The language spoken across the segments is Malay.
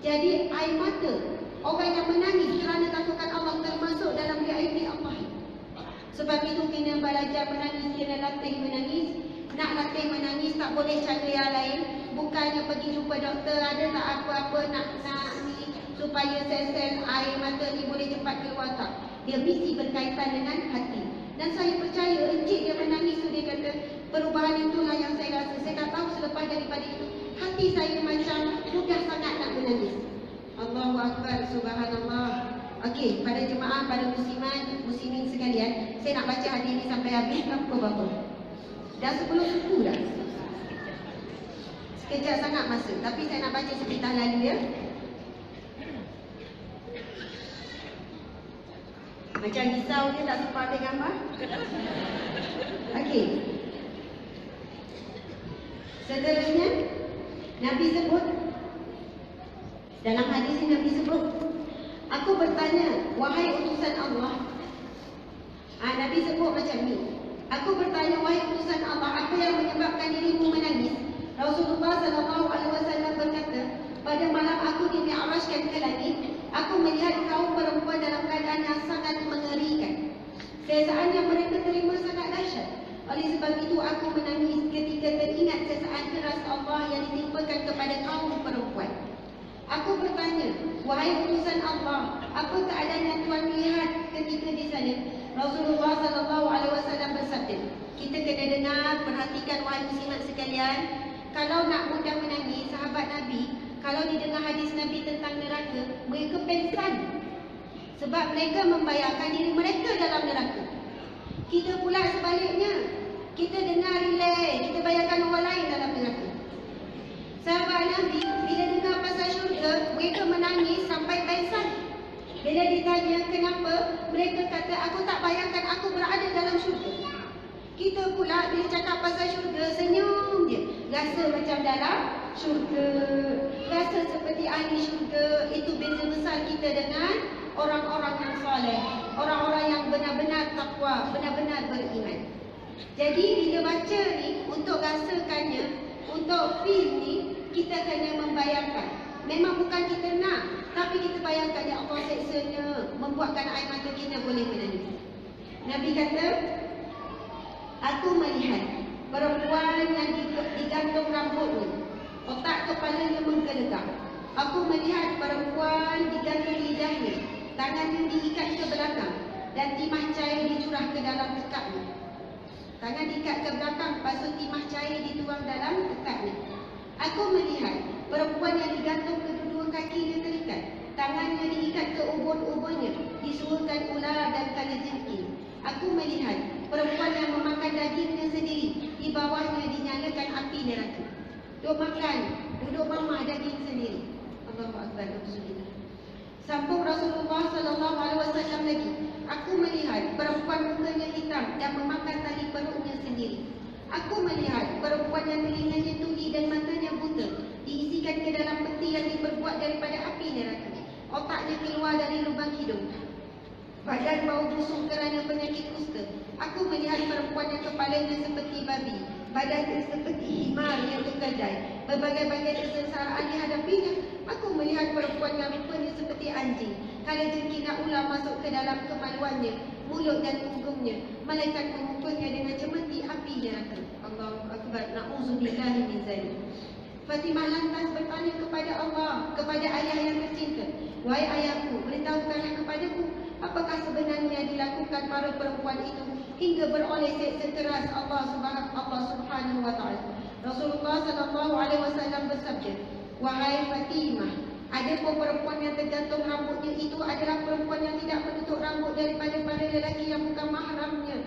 Jadi air mata orang yang menangis kerana takutkan Allah termasuk dalam VIP Allah. Sebab itu kena belajar menangis, kena latih menangis. Nak latih menangis tak boleh cara yang lain. Bukannya pergi jumpa doktor, ada tak apa-apa nak ni supaya sel-sel air mata ni boleh cepat keluar, tak. Dia mesti berkaitan dengan hati. Dan saya percaya encik dia menangis tu, dia kata perubahan itulah yang saya rasa. Saya tak tahu selepas daripada itu hati saya macam mudah sangat nak menangis. Allahu Akbar, subhanallah. Okey, pada jemaah, pada muslimin sekalian, saya nak baca hadis ini sampai habis. Pukul berapa? Dah 10 suku dah. Sekejap sangat masa, tapi saya nak baca sebentar lalu ya. Macam risau dia tak sempat ambil gambar. Okey. Seterusnya Nabi sebut, dalam hadis ini Nabi sebut, aku bertanya, wahai utusan Allah. Nabi sebut macam ni. Aku bertanya, wahai utusan Allah, apa yang menyebabkan dirimu menangis? Rasulullah SAW berkata, pada malam aku dimi'rajkan ke langit, aku melihat kaum perempuan dalam keadaan yang sangat mengerikan. Sesaan yang mereka terima sangat dahsyat. Oleh sebab itu aku menangis ketika teringat sesaan keras Allah yang ditimpakan kepada kaum perempuan. Aku bertanya, wahai utusan Allah, apa keadaan yang Tuhan lihat ketika di sana? Rasulullah SAW bersabda, kita kena dengar, perhatikan wahai muslimat sekalian. Kalau nak mudah menangis, sahabat Nabi, kalau didengar hadis Nabi tentang neraka, mereka pengsan. Sebab mereka membayangkan diri mereka dalam neraka. Kita pula sebaliknya, kita dengar relax, kita bayangkan orang lain dalam neraka. Sahabat Nabi, bila dengar pasal syurga, mereka menangis sampai pengsan. Bila ditanya kenapa, mereka kata, aku tak bayangkan aku berada dalam syurga. Kita pula bila cakap pasal syurga, senyum je. Rasa macam dalam syurga, rasa seperti ahli syurga. Itu beza besar kita dengan orang-orang yang soleh, orang-orang yang benar-benar takwa, benar-benar beriman. Jadi bila baca ni, untuk rasakannya, untuk feel ni, kita kena membayangkan. Memang bukan kita nak, tapi kita bayangkan, ya Allah seksanya, membuatkan air mata kita boleh menangis. Nabi kata, aku melihat perempuan yang digantung rambutnya, otak kepalanya menggelegak. Aku melihat perempuan digantung lidahnya, tangannya diikat ke belakang, dan timah cair dicurah ke dalam tekaknya. Tangan diikat ke belakang, lepas tu timah cair dituang dalam tekaknya. Aku melihat perempuan yang digantung kedua kakinya terikat, tangannya diikat ke ubun-ubunnya, disuruhkan ular dan kalajengking. Aku melihat perempuan yang memakan dagingnya sendiri, di bawahnya dinyalakan api neraka. Duk makan, duduk mamah daging sendiri. Allahu Akbar. Sambung Rasulullah SAW lagi, aku melihat perempuan mukanya hitam dan memakan tali perutnya sendiri. Aku melihat perempuan yang telinganya tuli dan matanya buta, diisikan ke dalam peti yang diperbuat daripada api neraka. Otaknya keluar dari lubang hidung, badan bau busuk kerana penyakit kusta. Aku melihat perempuan yang kepalanya seperti babi, badannya seperti himar yang terkedai, berbagai-bagai kesengsaraan dihadapinya. Aku melihat perempuan yang rupanya seperti anjing, kalajengking nak ular masuk ke dalam kemaluannya, mulut dan punggungnya. Malaikat memukulnya dengan cemeti api neraka. Allahu Akbar. Na'udzubillahi min zalik. Fatimah lantas bertanya kepada Allah, kepada ayah yang tercinta, wahai ayahku, beritahukanlah kepadaku, apakah sebenarnya dilakukan para perempuan itu hingga beroleh seksa keras Allah Subhanahu wa taala. Rasulullah SAW bersabda, wahai Fatimah, ada pun perempuan yang tergantung rambutnya itu adalah perempuan yang tidak menutup rambut daripada para lelaki yang bukan mahramnya.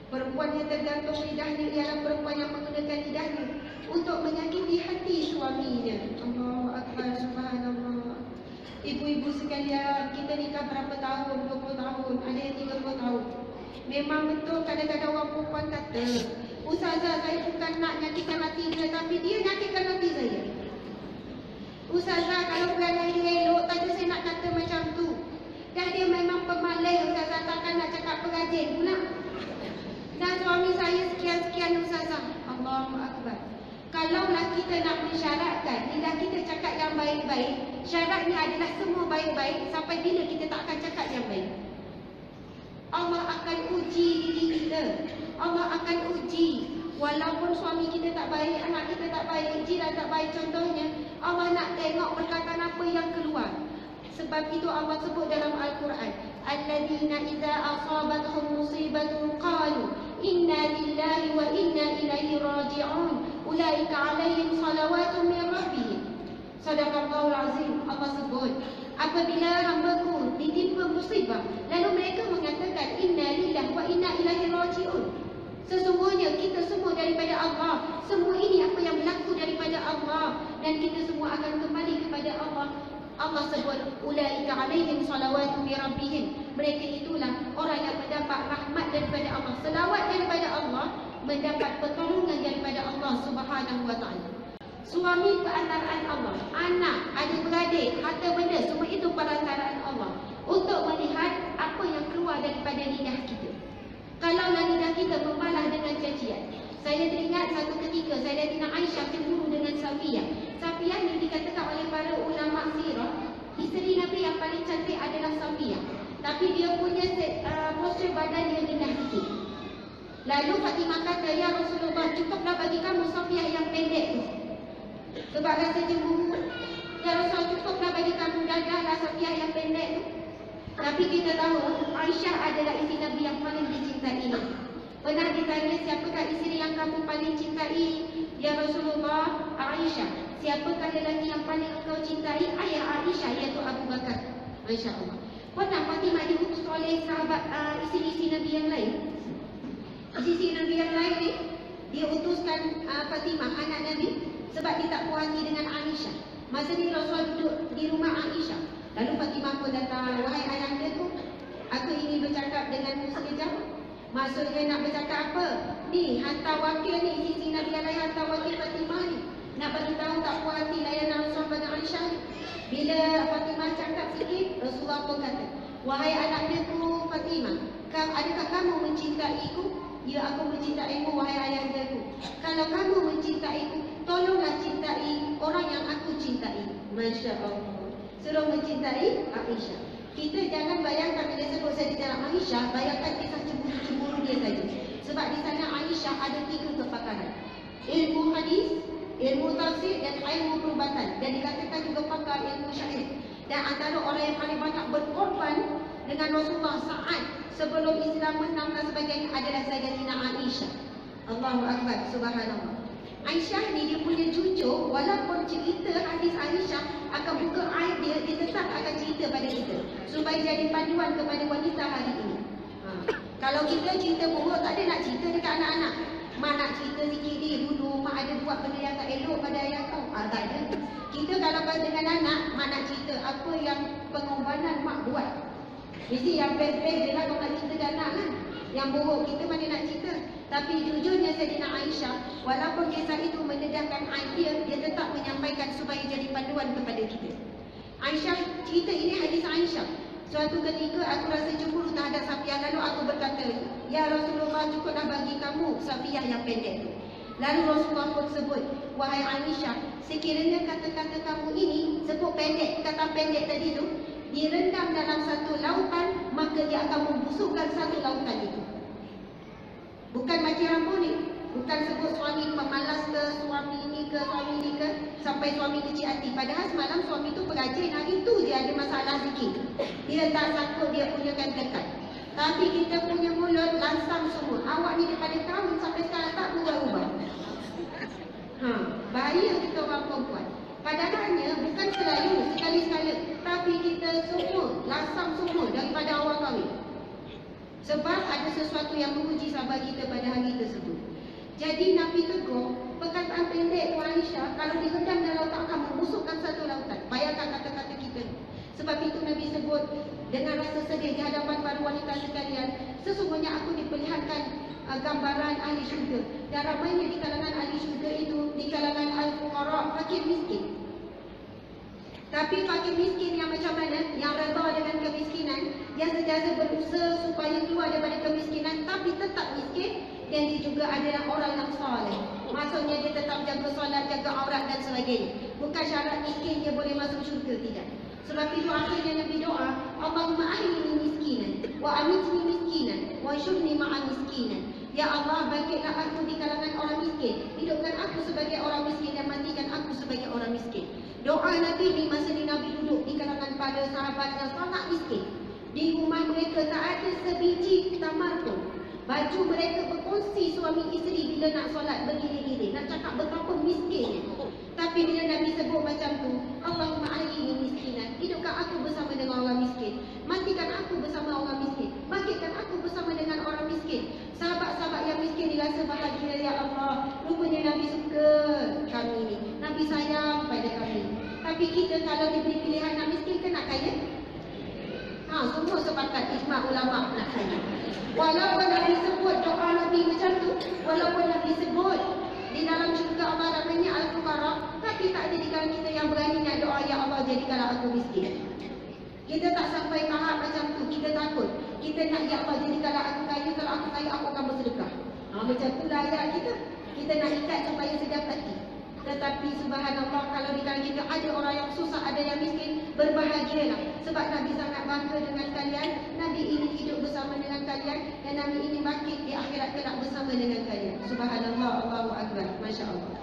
Perempuan yang tergantung lidahnya ialah perempuan yang menggunakan lidahnya untuk menyakiti hati suaminya. Allahu Akbar, subhanallah. Ibu-ibu sekalian, kita nikah berapa tahun? 20 tahun, ada yang 30 tahun. Memang betul kadang-kadang orang perempuan kata, Ustazah, saya bukan nak nyakitkan hati dia, tapi dia nyakitkan hati saya. Ustazah, kalau perangai dia elok, tadi saya nak kata macam tu. Dah dia memang pemalai, Ustazah, takkan nak cakap perajin pula. Dan suami saya sekian-sekian, Ustazah. Allahu Akbar. Kalaulah kita nak mensyaratkan lidah kita cakap yang baik-baik, syaratnya adalah semua baik-baik, sampai bila kita tak akan cakap yang baik? Allah akan uji diri kita. Allah akan uji. Walaupun suami kita tak baik, anak kita tak baik, jiran tak baik contohnya, Allah nak tengok perkataan apa yang keluar. Sebab itu Allah sebut dalam Al-Quran, alladzina idza asabathum musibatun qalu inna lillahi wa inna ilaihi raji'un ulaika alaihim salawatun min rabbihim. Sadaqallahul azim. Allah sebut, apabila hamba-Ku ditimpa musibah, lalu mereka mengatakan inna lillahi wa inna ilaihi raji'un. Sesungguhnya kita semua daripada Allah. Semua ini apa yang berlaku daripada Allah, dan kita semua akan kembali kepada Allah. Allah sebut ulaika alaihim salawatu min rabbihim. Mereka itulah orang yang mendapat rahmat daripada Allah, selawat daripada Allah, mendapat pertolongan daripada Allah Subhanahu wa taala. Suami perantaraan Allah, anak, adik-beradik, harta benda, semua itu perantaraan Allah untuk melihat apa yang keluar daripada lidah kita. Kalaulah lidah kita membalas dengan cacian. Saya teringat satu ketika Sayyidatina Aisyah cemburu dengan Safiyah. Safiyah ni dikatakan oleh para ulama sirah, isteri Nabi yang paling cantik adalah Safiyah. Tapi dia punya postur badan dia rendah sikit. Lalu Fatimah kata, ya Rasulullah, cukuplah bagi kamu Safiyah yang pendek tu. Sebab rasa cemburu, ya Rasul, cukuplah bagi kamu dadahlah Safiyah yang pendek tu. Tapi kita tahu Aisyah adalah isteri Nabi yang paling dicintai ini. Pernah ditanya, siapakah isteri yang kamu paling cintai? Ya Rasulullah, Aisyah. Siapakah lelaki yang paling engkau cintai? Ayah Aisyah, iaitu Abu Bakar. Masya Allah. Pernah Fatimah diutus oleh sahabat isteri-isteri Nabi yang lain? Isteri Nabi yang lain ni, dia utuskan Fatimah, anak Nabi, sebab dia tak puas hati dengan Aisyah. Masa ni Rasul duduk di rumah Aisyah. Lalu Fatimah pun datang, wahai ayahandaku, aku ingin bercakap denganmu sekejap. Maksudnya nak bercakap apa? Ni, hantar wakil ni, isteri Nabi yang lain hantar wakil Fatimah ni. Nak beritahu tak puas hati layanan Rasul pada Aisyah ni. Bila Fatimah cakap sikit, Rasulullah pun kata, wahai anakku Fatimah, adakah kamu mencintaiku? Ya, aku mencintaimu, wahai ayahandaku. Kalau kamu mencintaiku, tolonglah cintai orang yang aku cintai. Masya Allah. Suruh mencintai Aisyah. Kita jangan bayangkan bila sebut Sayyidatina Aisyah, bayangkan kisah cemburu-cemburu dia saja. Sebab di sana Aisyah ada 3 kepakaran. Ilmu hadis, ilmu tafsir dan ilmu perubatan. Dan dikatakan juga pakar ilmu syair. Dan antara orang yang paling banyak berkorban dengan Rasulullah saat sebelum Islam menang dan sebagainya adalah Sayyidatina Aisyah. Allahu Akbar, subhanallah. Aisyah ni dia punya cucu, walaupun cerita hadis Aisyah akan buka aib dia, dia tetap akan cerita pada kita supaya jadi panduan kepada wanita hari ini. Kalau kita cerita buruk, tak ada nak cerita dekat anak-anak. Mak nak cerita sikit ni, dulu mak ada buat benda yang tak elok pada ayah kau. Tak ada. Kita kalau dengan anak, mak nak cerita apa yang pengorbanan mak buat. Mesti yang best-best je lah kau nak cerita dengan anak kan. Yang buruk kita mana nak cerita. Tapi jujurnya Sayyidina Aisyah, walaupun kisah itu mendedahkan aib dia tetap menyampaikan supaya jadi panduan kepada kita. Aisyah cerita ini hadis Aisyah. Suatu ketika aku rasa cemburu terhadap Safiyah, lalu aku berkata, ya Rasulullah, cukuplah bagi kamu Safiyah yang pendek tu. Lalu Rasulullah pun sebut, wahai Aisyah, sekiranya kata-kata kamu ini, sebut pendek, kata pendek tadi tu, direndam dalam satu lautan, maka dia akan membusukkan satu lautan itu. Bukan macam rambu ni. Bukan sebut suami pemalas ke, suami ini ke, suami ini ke, sampai suami kecil hati. Padahal semalam suami tu perajin, hari tu dia ada masalah sikit. Dia tak sangkut dia punyakan dekat. Tapi kita punya mulut lansam semua. Awak ni daripada kahwin sampai sekarang tak berubah-ubah. Bahaya kita orang perempuan. Padahalnya bukan selalu, sekali-sekala, tapi kita semua, lansam semua daripada awal kahwin. Sebab ada sesuatu yang menguji sabar kita pada hari tersebut. Jadi Nabi tegur, perkataan pendek Aisyah, kalau direndam dalam lautan akan membusukkan satu lautan. Bayangkan kata-kata kita. Sebab itu Nabi sebut dengan rasa sedih di hadapan para wanita sekalian, sesungguhnya aku diperlihatkan gambaran ahli syurga. Dan ramainya di kalangan ahli syurga itu, di kalangan al-fuqara, fakir miskin. Tapi fakir miskin yang macam mana? Yang redha dengan kemiskinan, yang sentiasa berusaha supaya keluar daripada kemiskinan tapi tetap miskin, dan dia juga adalah orang yang soleh. Maksudnya dia tetap jaga solat, jaga aurat dan sebagainya. Bukan syarat miskin dia boleh masuk syurga, tidak. Sebab itu akhirnya Nabi doa, Allahumma ahyini miskinan wa amitni miskinan wa syurni ma'a miskinan. Ya Allah, bangkitlah aku di kalangan orang miskin, hidupkan aku sebagai orang miskin dan matikan aku sebagai orang miskin. Doa Nabi di masa ni Nabi duduk di kalangan para sahabat yang sangat miskin. Di rumah mereka tak ada sebiji tamar pun. Baju mereka berkongsi suami isteri bila nak solat berdiri-diri. Nak cakap betapa miskinnya. Tapi bila Nabi sebut macam tu, Allahumma ahyini miskinan, hidupkan aku bersama dengan orang miskin, matikan aku bersama orang miskin, bangkitkan aku bersama dengan orang miskin. Sahabat-sahabat yang miskin dirasa bahagia, ya Allah. Rupanya Nabi suka kami ni, Nabi sayang pada kami. Tapi kita kalau diberi pilihan nak miskin ke nak kaya? Semua sepakat ijma' ulama' nak kaya. Walaupun Nabi sebut doa Nabi macam tu, walaupun Nabi sebut di dalam syurga Allah namanya Al-Fuqara, tapi tak ada di kalangan kita yang berani nak doa, ya Allah jadikanlah aku miskin. Kita tak sampai tahap macam tu, kita takut. Kita nak, ya Allah jadikanlah aku kaya, kalau aku kaya aku akan bersedekah. Macam tu lah ayat kita. Kita nak ikat supaya sedap hati. Tetapi subhanallah, kalau di kalangan kita ada orang yang susah, ada yang miskin, berbahagialah. Sebab Nabi sangat bangga dengan kalian. Nabi ingin hidup bersama dengan kalian, dan Nabi ingin bangkit di akhirat kelak bersama dengan kalian. Subhanallah, Allahu Akbar, Masya Allah.